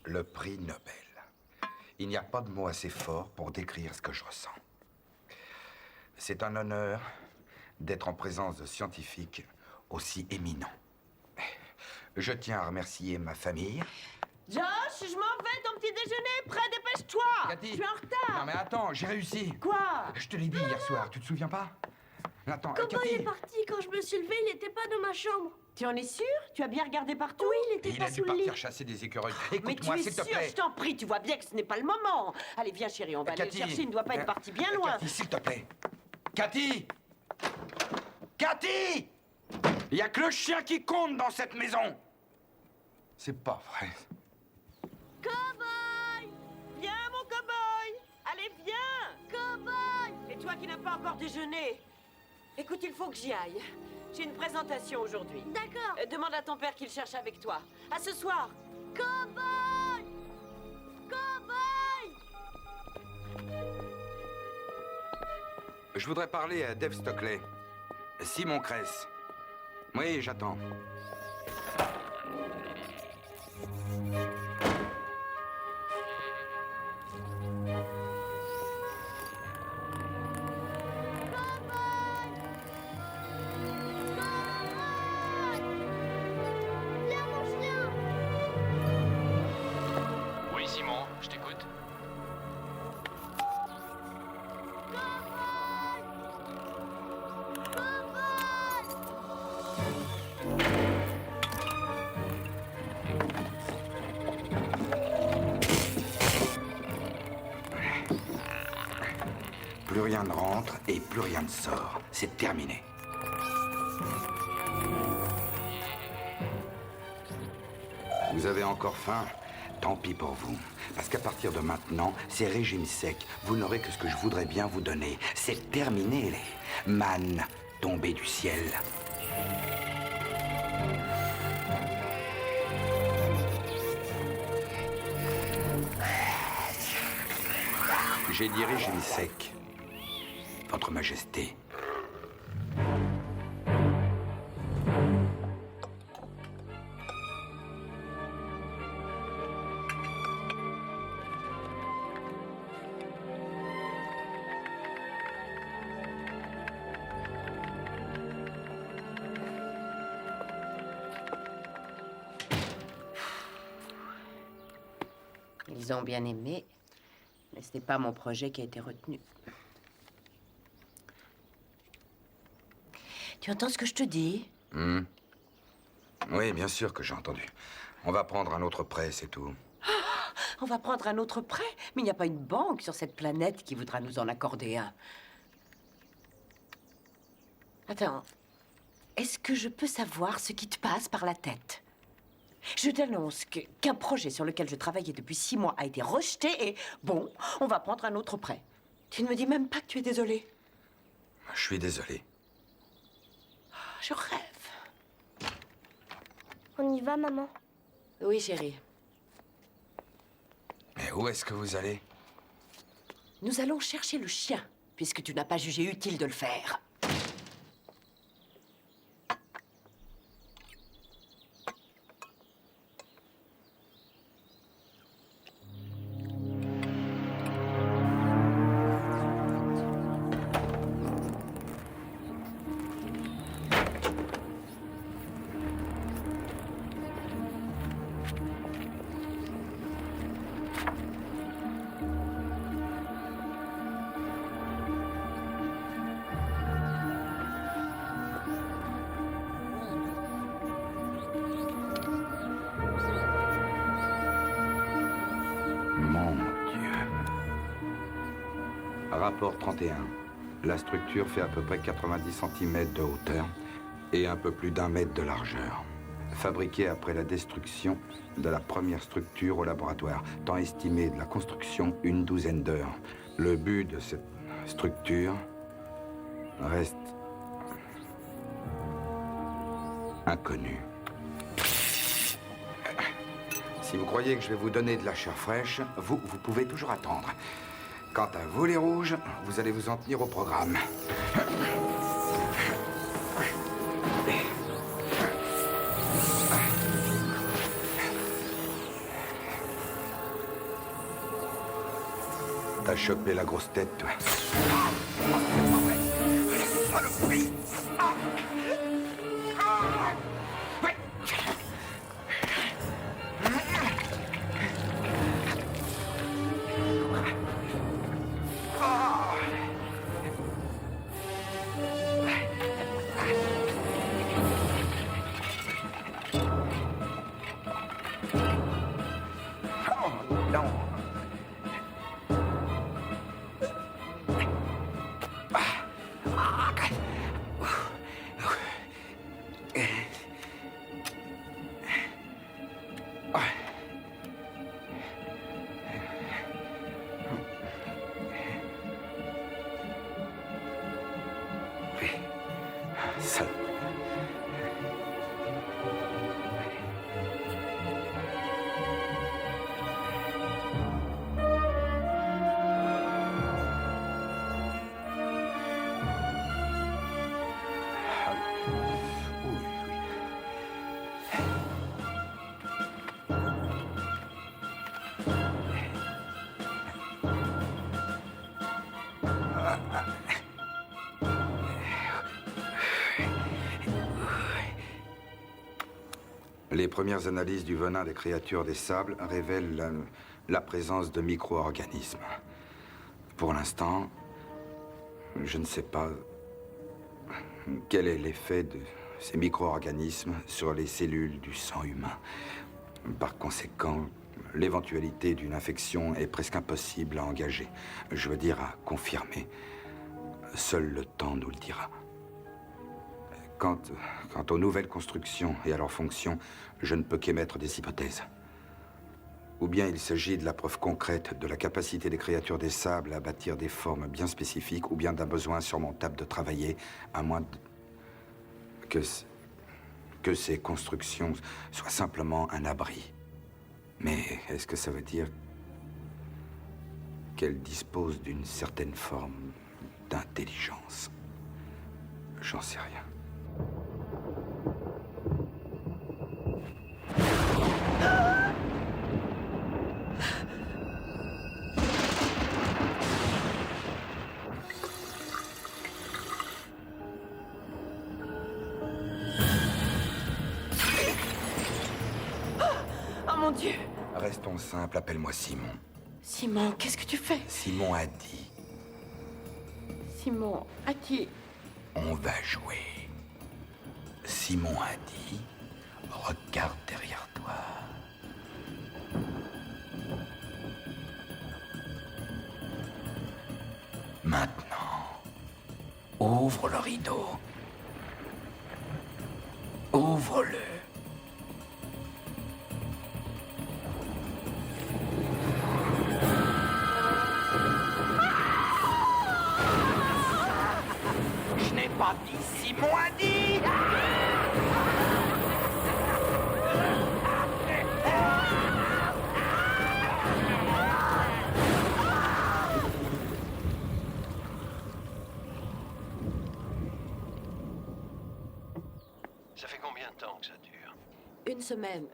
le prix Nobel. Il n'y a pas de mot assez fort pour décrire ce que je ressens. C'est un honneur d'être en présence de scientifiques aussi éminents. Je tiens à remercier ma famille. Josh, je m'en vais, ton petit déjeuner, prêt, dépêche-toi. Cathy. Je suis en retard. Non mais attends, j'ai réussi. Quoi? Je te l'ai dit hier soir, tu te souviens pas? Attends, Comment Cathy. il est parti quand je me suis levée, il n'était pas dans ma chambre. Tu en es sûr? Tu as bien regardé partout? Oui, il était Il pas a dû sous le lit. partir chasser des écureuils. Mais tu Écoute-moi, es s'il te sûr, plaît. je t'en prie, tu vois bien que ce n'est pas le moment. Allez, viens chérie, on va aller le Cathy. chercher, il ne doit pas être parti bien loin. Cathy, s'il te plaît. Cathy! Cathy! Il n'y a que le chien qui compte dans cette maison. C'est pas vrai. Cow-boy! Viens, mon cow-boy. Allez, viens. Cow-boy! Et toi qui n'as pas encore déjeuné. Écoute, il faut que j'y aille. J'ai une présentation aujourd'hui. D'accord. Demande à ton père qu'il cherche avec toi. À ce soir. Cow-boy! Cow-boy! Je voudrais parler à Dave Stockley. Simon Kress. Oui, j'attends. Viens, mon chien! Oui, Simon, je t'écoute. Cow-boy! Cow-boy! Plus rien ne rentre et plus rien ne sort. C'est terminé. Vous avez encore faim? Tant pis pour vous. Parce qu'à partir de maintenant, c'est régime sec. Vous n'aurez que ce que je voudrais bien vous donner. C'est terminé, les mannes tombées du ciel. J'ai dit régime sec. Votre Majesté. Ils ont bien aimé, mais ce n'est pas mon projet qui a été retenu. Tu entends ce que je te dis? Oui, bien sûr que j'ai entendu. On va prendre un autre prêt, c'est tout. On va prendre un autre prêt, mais il n'y a pas une banque sur cette planète qui voudra nous en accorder un. Attends, est-ce que je peux savoir ce qui te passe par la tête? Je t'annonce qu'un projet sur lequel je travaillais depuis 6 mois a été rejeté et, bon, on va prendre un autre prêt. Tu ne me dis même pas que tu es désolé. Je suis désolé. Je rêve. On y va, maman? Oui, chérie. Mais où est-ce que vous allez? Nous allons chercher le chien, puisque tu n'as pas jugé utile de le faire. Mon Dieu. Rapport 31. La structure fait à peu près 90 cm de hauteur et un peu plus d'1 mètre de largeur. Fabriquée après la destruction de la première structure au laboratoire. Temps estimé de la construction, 12 d'heures. Le but de cette structure reste inconnu. Si vous croyez que je vais vous donner de la chair fraîche, vous pouvez toujours attendre. Quant à vous, les rouges, vous allez vous en tenir au programme. T'as chopé la grosse tête, toi. Saloperie. Les premières analyses du venin des créatures des sables révèlent la présence de micro-organismes. Pour l'instant, je ne sais pas quel est l'effet de ces micro-organismes sur les cellules du sang humain. Par conséquent, l'éventualité d'une infection est presque impossible à engager. Je veux dire, à confirmer. Seul le temps nous le dira. Quant aux nouvelles constructions et à leur fonction, je ne peux qu'émettre des hypothèses. Ou bien il s'agit de la preuve concrète de la capacité des créatures des sables à bâtir des formes bien spécifiques, ou bien d'un besoin insurmontable de travailler, à moins que ces constructions soient simplement un abri. Mais est-ce que ça veut dire qu'elles disposent d'une certaine forme d'intelligence? J'en sais rien. Oh mon Dieu! Restons simples, appelle-moi Simon. Simon, qu'est-ce que tu fais? Simon a dit, Simon, à qui? on va jouer. Simon a dit, regarde derrière toi. Maintenant, ouvre le rideau. Ouvre-le. Je n'ai pas dit, Simon a dit. Ça fait combien de temps que ça dure? Une semaine.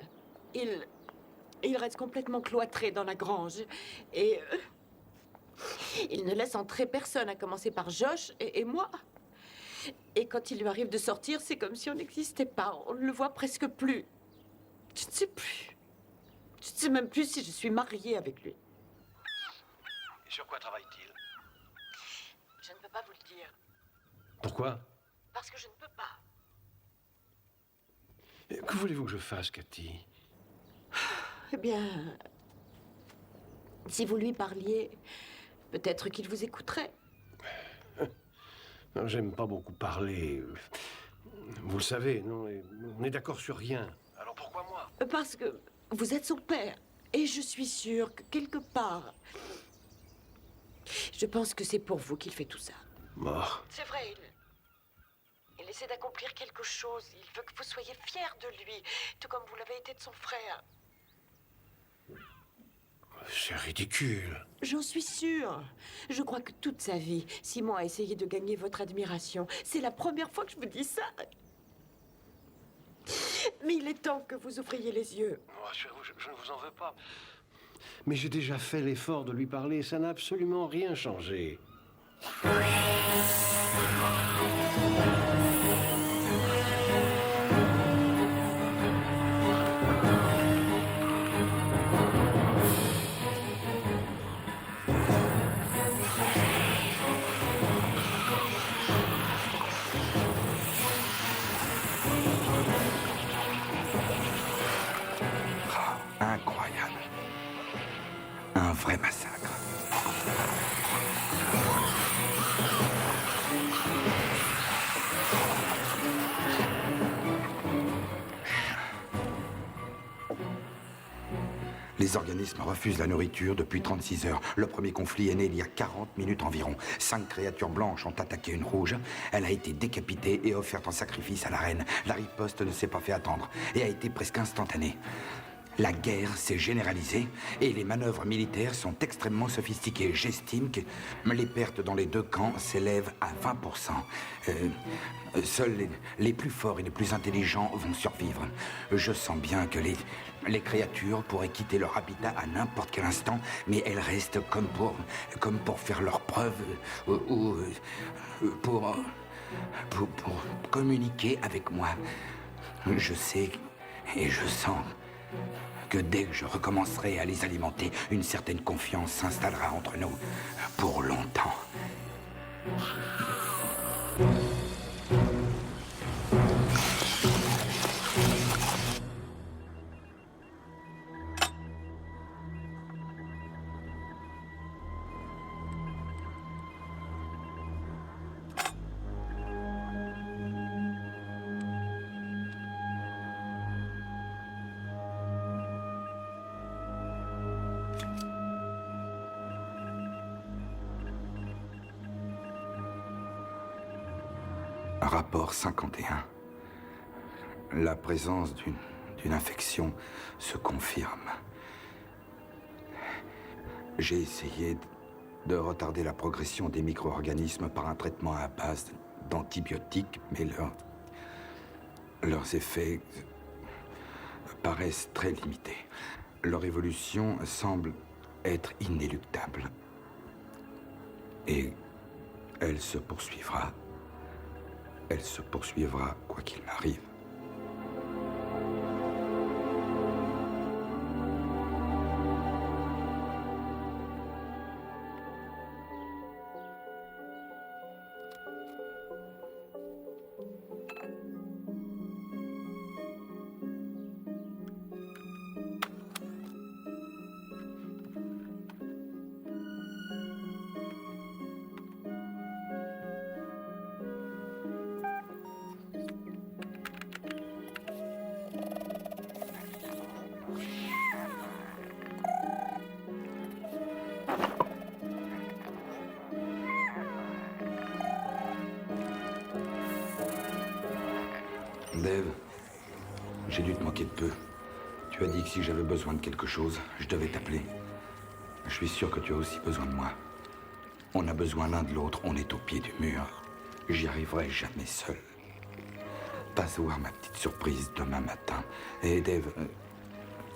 Il reste complètement cloîtré dans la grange. Et il ne laisse entrer personne, à commencer par Josh et moi. Et quand il lui arrive de sortir, c'est comme si on n'existait pas. On ne le voit presque plus. Je ne sais plus. Je ne sais même plus si je suis mariée avec lui. Et sur quoi travaille-t-il? Je ne peux pas vous le dire. Pourquoi? Parce que je ne peux pas. Que voulez-vous que je fasse, Cathy? Eh bien, si vous lui parliez, peut-être qu'il vous écouterait. Non, j'aime pas beaucoup parler. Vous le savez, non? Et on est d'accord sur rien. Alors pourquoi moi? Parce que vous êtes son père. Et je suis sûre que quelque part, je pense que c'est pour vous qu'il fait tout ça. Mort. C'est vrai, il essaie d'accomplir quelque chose. Il veut que vous soyez fiers de lui, tout comme vous l'avez été de son frère. C'est ridicule. J'en suis sûre. Je crois que toute sa vie, Simon a essayé de gagner votre admiration. C'est la première fois que je vous dis ça. Mais il est temps que vous ouvriez les yeux. Rassurez-vous, je ne vous en veux pas. Mais j'ai déjà fait l'effort de lui parler, ça n'a absolument rien changé. Incroyable. Un vrai massacre. Les organismes refusent la nourriture depuis 36 heures. Le premier conflit est né il y a 40 minutes environ. 5 créatures blanches ont attaqué une rouge. Elle a été décapitée et offerte en sacrifice à la reine. La riposte ne s'est pas fait attendre et a été presque instantanée. La guerre s'est généralisée et les manœuvres militaires sont extrêmement sophistiquées. J'estime que les pertes dans les deux camps s'élèvent à 20%. Seuls les plus forts et les plus intelligents vont survivre. Je sens bien que les créatures pourraient quitter leur habitat à n'importe quel instant, mais elles restent comme pour faire leurs preuves ou pour communiquer avec moi. Je sais et je sens que dès que je recommencerai à les alimenter, une certaine confiance s'installera entre nous pour longtemps. Rapport 51. La présence d'une infection se confirme. J'ai essayé de retarder la progression des micro-organismes par un traitement à base d'antibiotiques, mais leurs effets paraissent très limités. Leur évolution semble être inéluctable. Et elle se poursuivra. Elle se poursuivra quoi qu'il m'arrive. Dave, j'ai dû te manquer de peu. Tu as dit que si j'avais besoin de quelque chose, je devais t'appeler. Je suis sûr que tu as aussi besoin de moi. On a besoin l'un de l'autre, on est au pied du mur. J'y arriverai jamais seul. Passe voir ma petite surprise demain matin. Et Dave,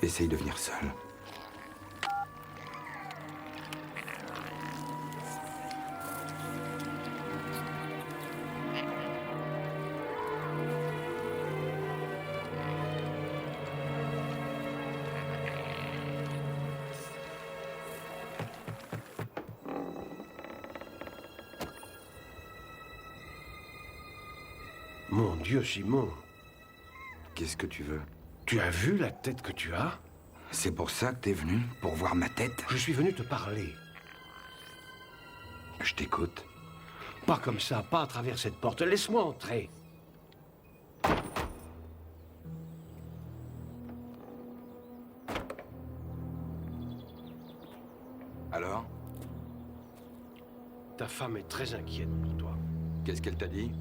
essaye de venir seul. Mon Dieu, Simon, Qu'est-ce que tu veux? tu as vu la tête que tu as? C'est pour ça que t'es venu? Pour voir ma tête? Je suis venu te parler. Je t'écoute. Pas comme ça, pas à travers cette porte. Laisse-moi entrer. Alors? Ta femme est très inquiète pour toi. Qu'est-ce qu'elle t'a dit?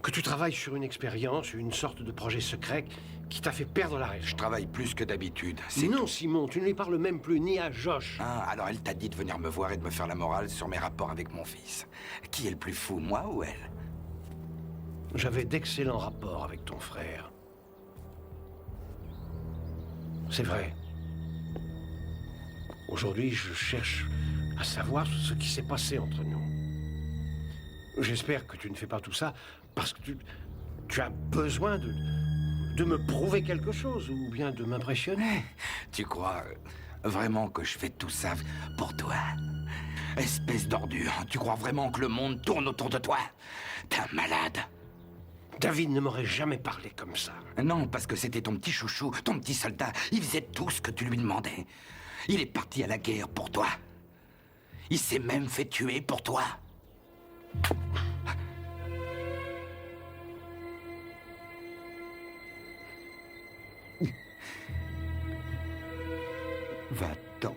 Que tu travailles sur une expérience, une sorte de projet secret qui t'a fait perdre la raison. Je travaille plus que d'habitude. C'est Non, tout. Simon, tu ne lui parles même plus, ni à Josh. Ah, alors elle t'a dit de venir me voir et de me faire la morale sur mes rapports avec mon fils. Qui est le plus fou, moi ou elle? J'avais d'excellents rapports avec ton frère. C'est vrai. Aujourd'hui, je cherche à savoir ce qui s'est passé entre nous. J'espère que tu ne fais pas tout ça parce que tu as besoin de me prouver quelque chose ou bien de m'impressionner. Tu crois vraiment que je fais tout ça pour toi? Espèce d'ordure, tu crois vraiment que le monde tourne autour de toi? T'es un malade. David ne m'aurait jamais parlé comme ça. Non, parce que c'était ton petit chouchou, ton petit soldat. Il faisait tout ce que tu lui demandais. Il est parti à la guerre pour toi. Il s'est même fait tuer pour toi. Va-t'en.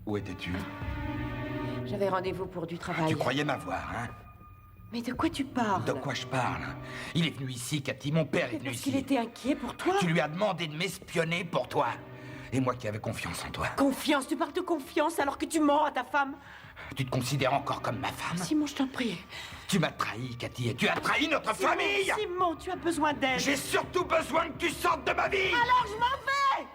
Où étais-tu? J'avais rendez-vous pour du travail. Tu croyais m'avoir, hein? Mais de quoi tu parles? De quoi je parle? Il est venu ici, Cathy. Mon père est venu Parce ici. qu'il était inquiet pour toi. Tu lui as demandé de m'espionner pour toi. Et moi qui avais confiance en toi. Confiance? Tu parles de confiance alors que tu mens à ta femme? Tu te considères encore comme ma femme? Simon, je t'en prie. Tu m'as trahi, Cathy, et tu as trahi notre famille! Simon, tu as besoin d'aide. J'ai surtout besoin que tu sortes de ma vie! Alors je m'en vais!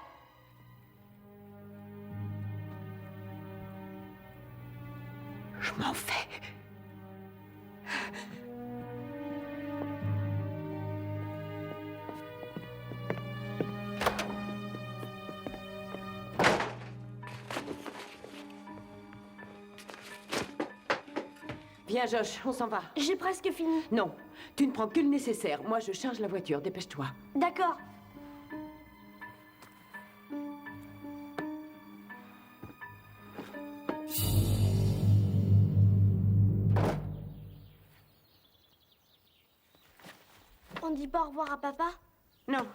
Je m'en vais. Viens, Josh, on s'en va. J'ai presque fini. Non, tu ne prends que le nécessaire. Moi, je charge la voiture. Dépêche-toi. D'accord. On dit pas au revoir à papa? Non,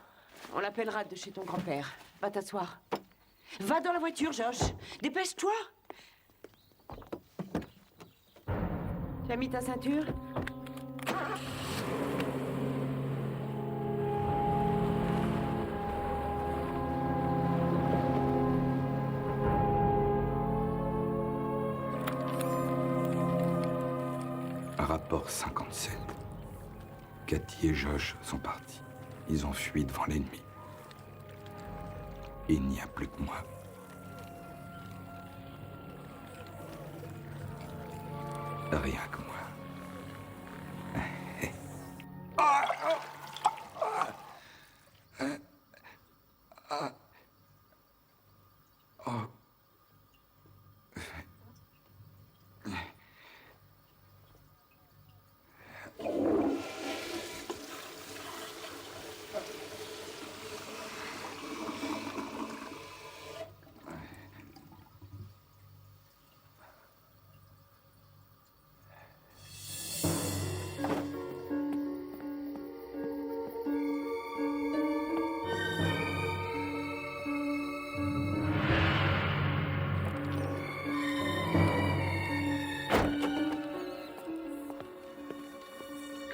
on l'appellera de chez ton grand-père. Va t'asseoir. Va dans la voiture, Josh. Dépêche-toi. Tu as mis ta ceinture? Rapport 57. Cathy et Josh sont partis. Ils ont fui devant l'ennemi. Il n'y a plus que moi. Rien que moi.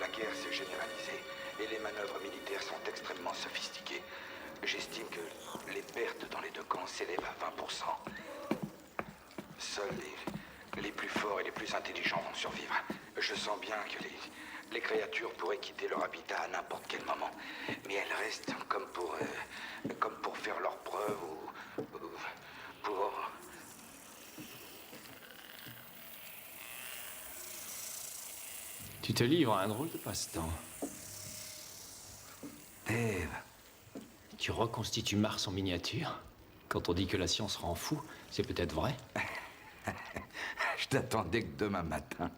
La guerre s'est généralisée et les manœuvres militaires sont extrêmement sophistiquées. J'estime que les pertes dans les deux camps s'élèvent à 20%. Seuls les plus forts et les plus intelligents vont survivre. Je sens bien que les créatures pourraient quitter leur habitat à n'importe quel moment. Mais elles restent comme pour faire leurs preuves ou pour... Tu te livres à un drôle de passe-temps. Dave, Tu reconstitues Mars en miniature? Quand on dit que la science rend fou, c'est peut-être vrai. je t'attendais que demain matin.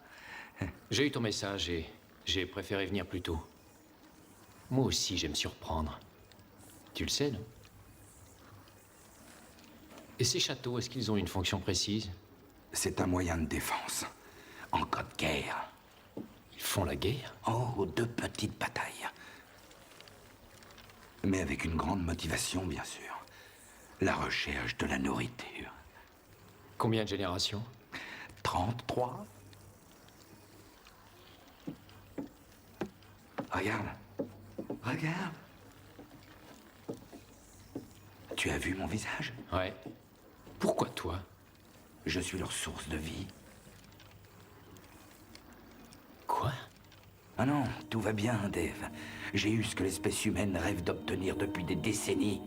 J'ai eu ton message et j'ai préféré venir plus tôt. Moi aussi, j'aime surprendre. Tu le sais, non? Et ces châteaux, est-ce qu'ils ont une fonction précise? C'est un moyen de défense. En cas de guerre. Ils font la guerre? Oh, deux petites batailles. Mais avec une grande motivation, bien sûr. La recherche de la nourriture. Combien de générations? 33. Regarde. Regarde. Tu as vu mon visage? Ouais. Pourquoi toi? Je suis leur source de vie. Quoi? Ah non, tout va bien, Dave. J'ai eu ce que l'espèce humaine rêve d'obtenir depuis des décennies.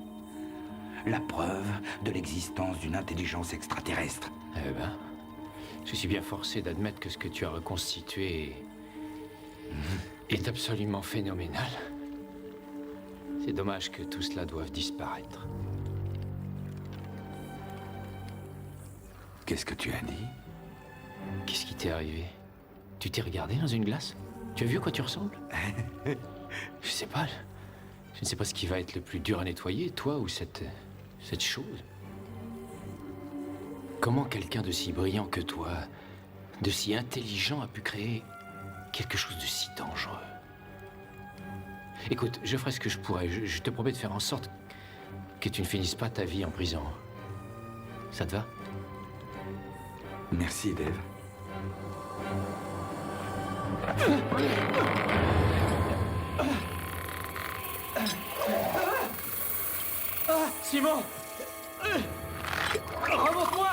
La preuve de l'existence d'une intelligence extraterrestre. Eh ben, je suis bien forcé d'admettre que ce que tu as reconstitué est absolument phénoménal. C'est dommage que tout cela doive disparaître. Qu'est-ce que tu as dit? Qu'est-ce qui t'est arrivé? Tu t'es regardé dans une glace? Tu as vu à quoi tu ressembles? Je sais pas. Je ne sais pas ce qui va être le plus dur à nettoyer, toi ou cette chose. Comment quelqu'un de si brillant que toi, de si intelligent, a pu créer quelque chose de si dangereux? Écoute, je ferai ce que je pourrai. Je te promets de faire en sorte que tu ne finisses pas ta vie en prison. Ça te va? Merci, Dave. Simon! Remonte-moi!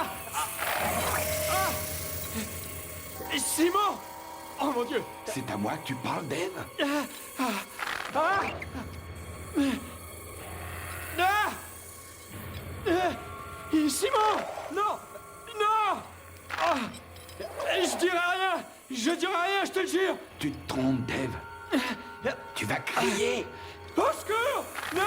Simon! Oh mon Dieu! C'est à moi que tu parles, Dave? Simon! Non! Non! Je dirai rien! Je dirai rien, je te le jure! Tu te trompes, Dave. Tu vas crier. Au secours! Non!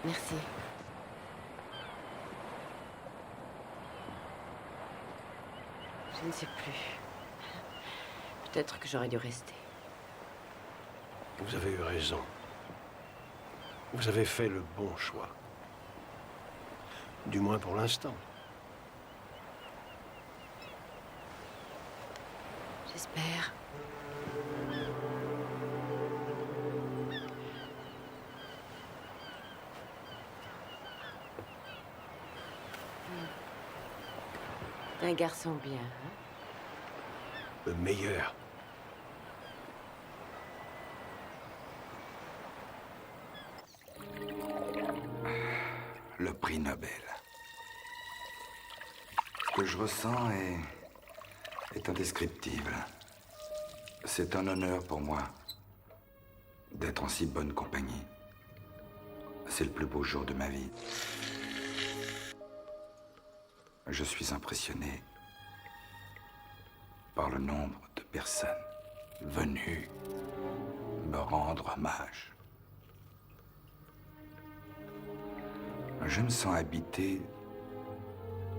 Merci. Je ne sais plus. Peut-être que j'aurais dû rester. Vous avez eu raison. Vous avez fait le bon choix. Du moins pour l'instant. J'espère. T'es un garçon bien, hein? Le meilleur. Le prix Nobel. Ce que je ressens est indescriptible. C'est un honneur pour moi d'être en si bonne compagnie. C'est le plus beau jour de ma vie. Je suis impressionné par le nombre de personnes venues me rendre hommage. Je me sens habité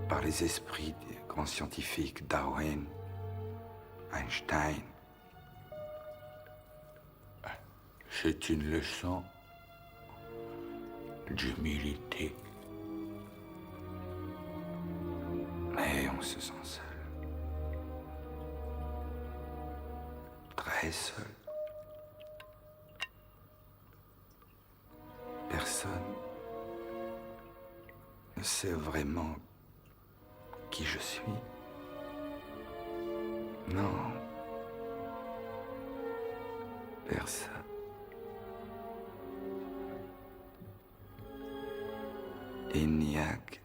par les esprits des grands scientifiques Darwin, Einstein. C'est une leçon d'humilité. Mais on se sent seul. Très seul. Personne ne sait vraiment qui je suis. Non. Personne. Il n'y a que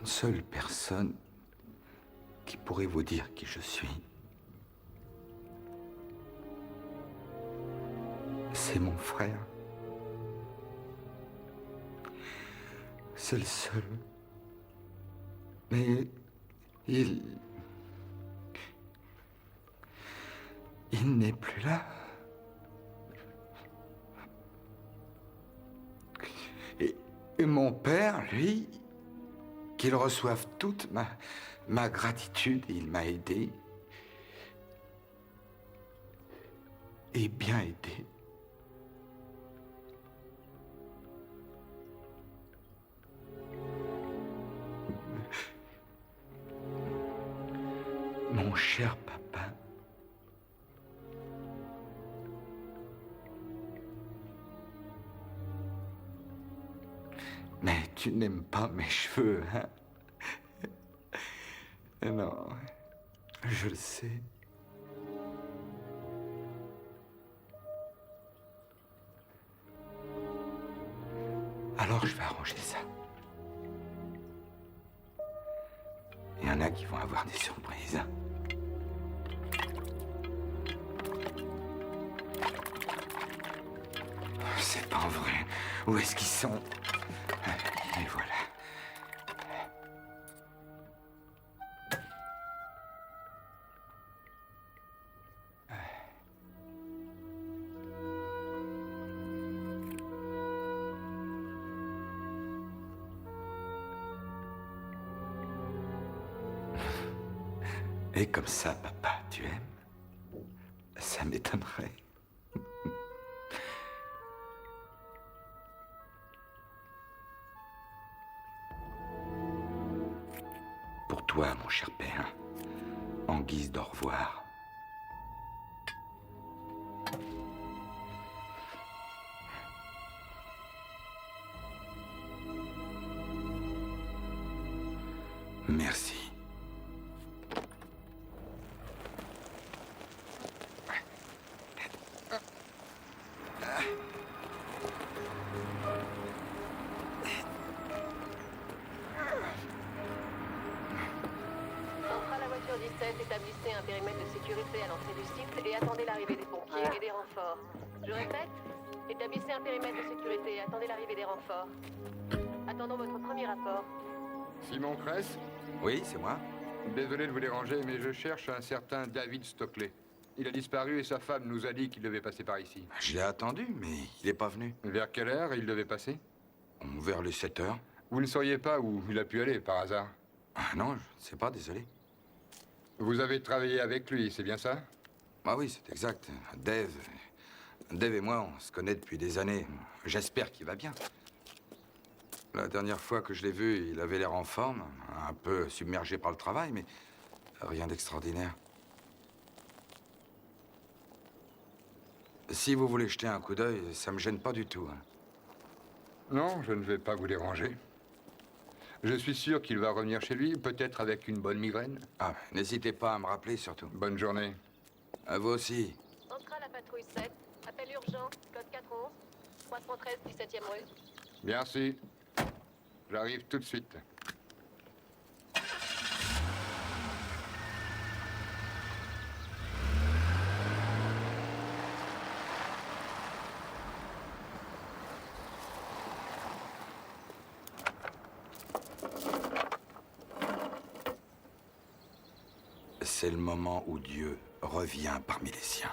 seule personne qui pourrait vous dire qui je suis. C'est mon frère. C'est le seul. Mais il n'est plus là. Et mon père, lui, qu'il reçoive toute ma gratitude, il m'a aidé. Et bien aidé. Mon cher papa. Mais tu n'aimes pas mes cheveux, hein? Non, je le sais. Alors je vais arranger ça. Il y en a qui vont avoir des surprises. C'est pas vrai. Où est-ce qu'ils sont? Et voilà. Et comme ça, papa, tu aimes? Ça m'étonnerait. Pour toi, mon cher père, en guise d'au revoir. Merci. Établissez un périmètre de sécurité à l'entrée du site et attendez l'arrivée des pompiers et des renforts. Je répète, établissez un périmètre de sécurité et attendez l'arrivée des renforts. Attendons votre premier rapport. Simon Kress? Oui, c'est moi. Désolé de vous déranger, mais je cherche un certain David Stockley. Il a disparu et sa femme nous a dit qu'il devait passer par ici. Je l'ai attendu, mais il n'est pas venu. Vers quelle heure il devait passer? Vers les 7 heures. Vous ne sauriez pas où il a pu aller, par hasard? Ah non, je ne sais pas, désolé. Vous avez travaillé avec lui, c'est bien ça? Ah oui, c'est exact. Dave et moi, on se connaît depuis des années. J'espère qu'il va bien. La dernière fois que je l'ai vu, il avait l'air en forme, un peu submergé par le travail, mais rien d'extraordinaire. Si vous voulez jeter un coup d'œil, ça me gêne pas du tout. Hein. Non, je ne vais pas vous déranger. Je suis sûr qu'il va revenir chez lui, peut-être avec une bonne migraine. Ah, n'hésitez pas à me rappeler, surtout. Bonne journée. À vous aussi. Entra à la patrouille 7, appel urgent, code 411, 313 17e rue. Merci. J'arrive tout de suite. C'est le moment où Dieu revient parmi les siens.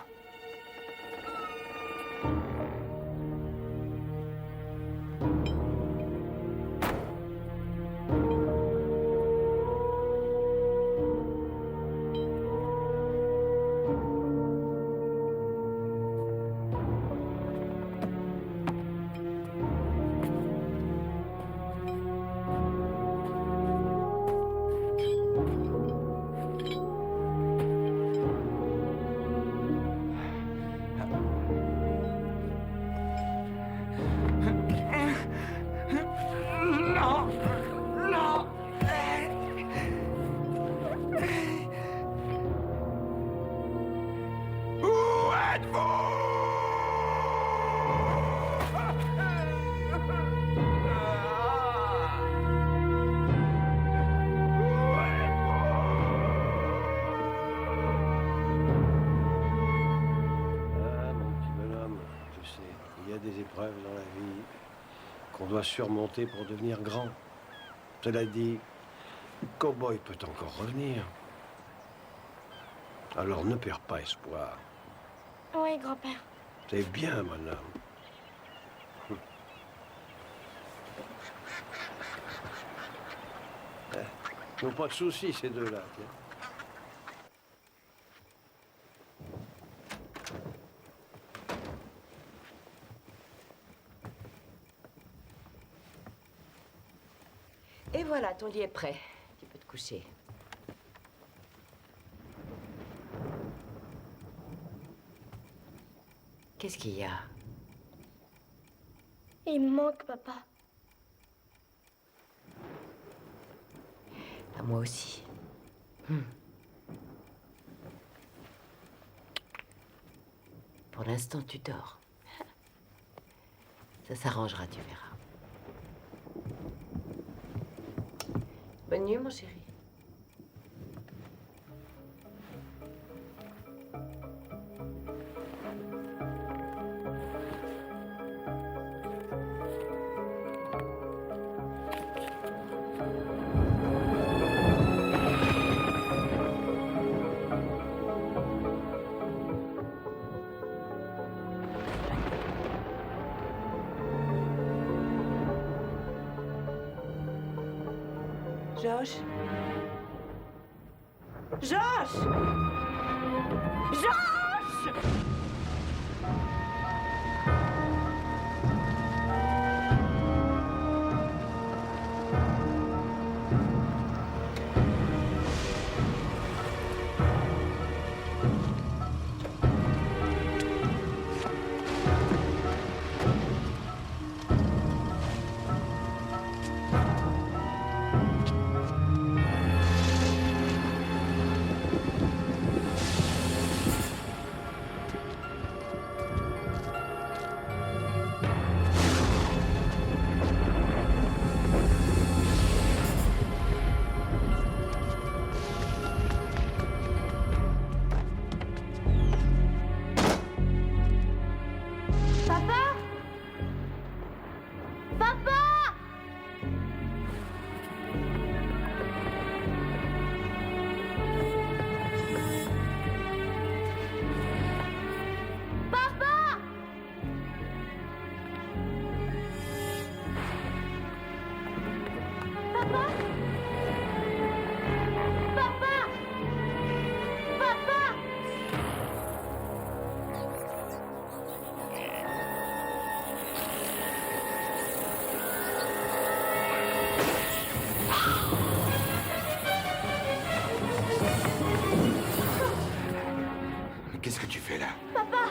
y a des épreuves dans la vie qu'on doit surmonter pour devenir grand. Cela dit, Cowboy peut encore revenir. Alors ne perds pas espoir. Oui, grand-père. C'est bien, mon homme. Ils n'ont pas de soucis, ces deux-là. Tiens. Et voilà, ton lit est prêt. Tu peux te coucher. Qu'est-ce qu'il y a? Il me manque, papa. À moi aussi. Pour l'instant, tu dors. Ça s'arrangera, tu verras. Bonne nuit, mon chéri. Josh? Josh! Josh! Papa? Papa? Papa? Papa? Papa? Papa? Mais qu'est-ce que tu fais là? Papa?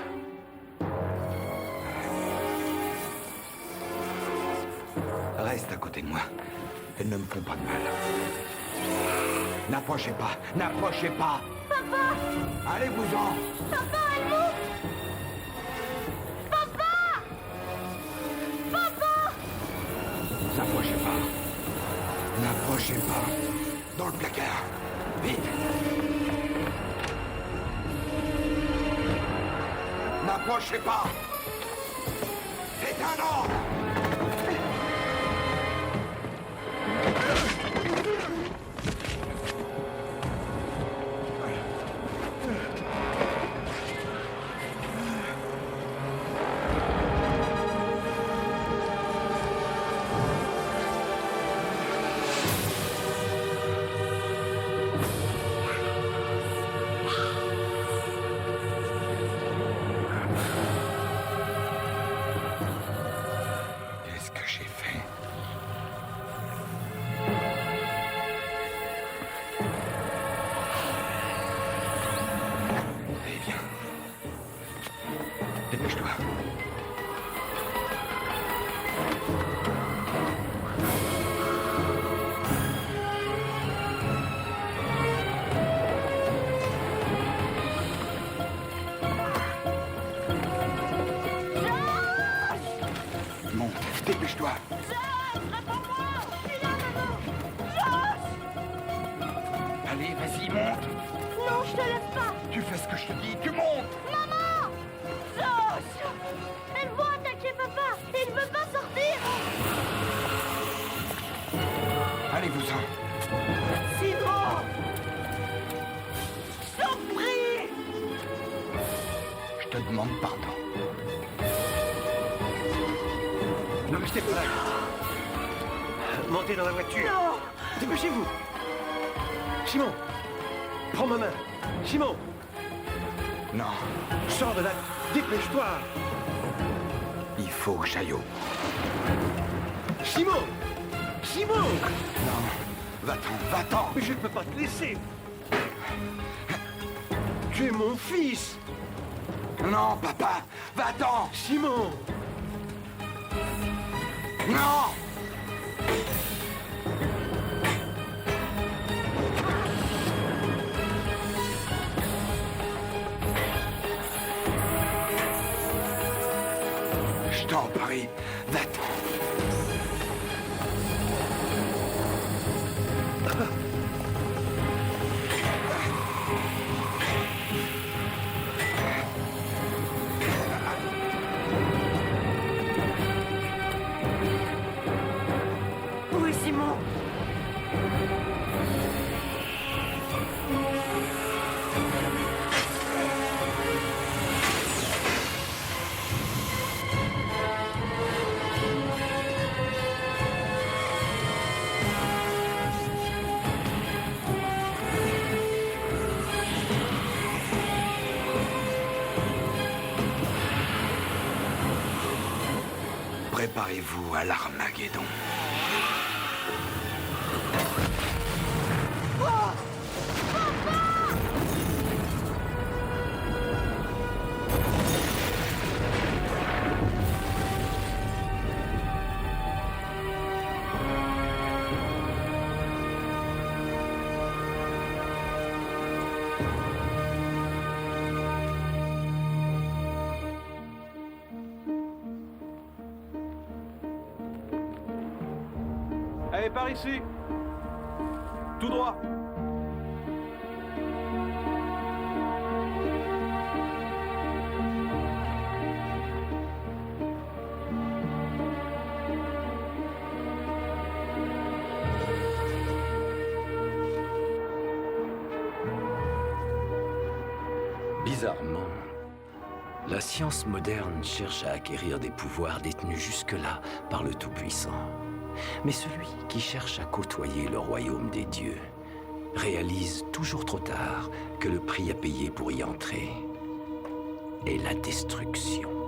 Reste à côté de moi. Elles ne me font pas de mal. N'approchez pas, n'approchez pas. Papa? Allez-vous-en. Papa, elle monte! Papa! Papa! N'approchez pas. N'approchez pas. Dans le placard. Vite. N'approchez pas. C'est un ordre. Qu'est-ce que j'ai fait? Allez, viens. Dépêche-toi. Monte, dépêche-toi. Allez, vas-y, monte. Non, je te laisse pas! Tu fais ce que je te dis, tu montes. Maman! Josh! Elles vont attaquer demande pardon. Ne restez pas là. Montez dans la voiture. Non. Dépêchez-vous. Simon, prends ma main. Simon, Non, sors de là. Dépêche-toi. il faut que j'aille au... Simon. Simon. Non, va-t'en, va-t'en. Mais je ne peux pas te laisser. Tu es mon fils. Non, papa, va-t'en. Simon. Non. Je t'en prie, va-t'en. Où est Simon? Préparez-vous à l'Armageddon. Allez, par ici. Tout droit. Bizarrement, la science moderne cherche à acquérir des pouvoirs détenus jusque-là par le Tout-Puissant. Mais celui qui cherche à côtoyer le royaume des dieux réalise toujours trop tard que le prix à payer pour y entrer est la destruction.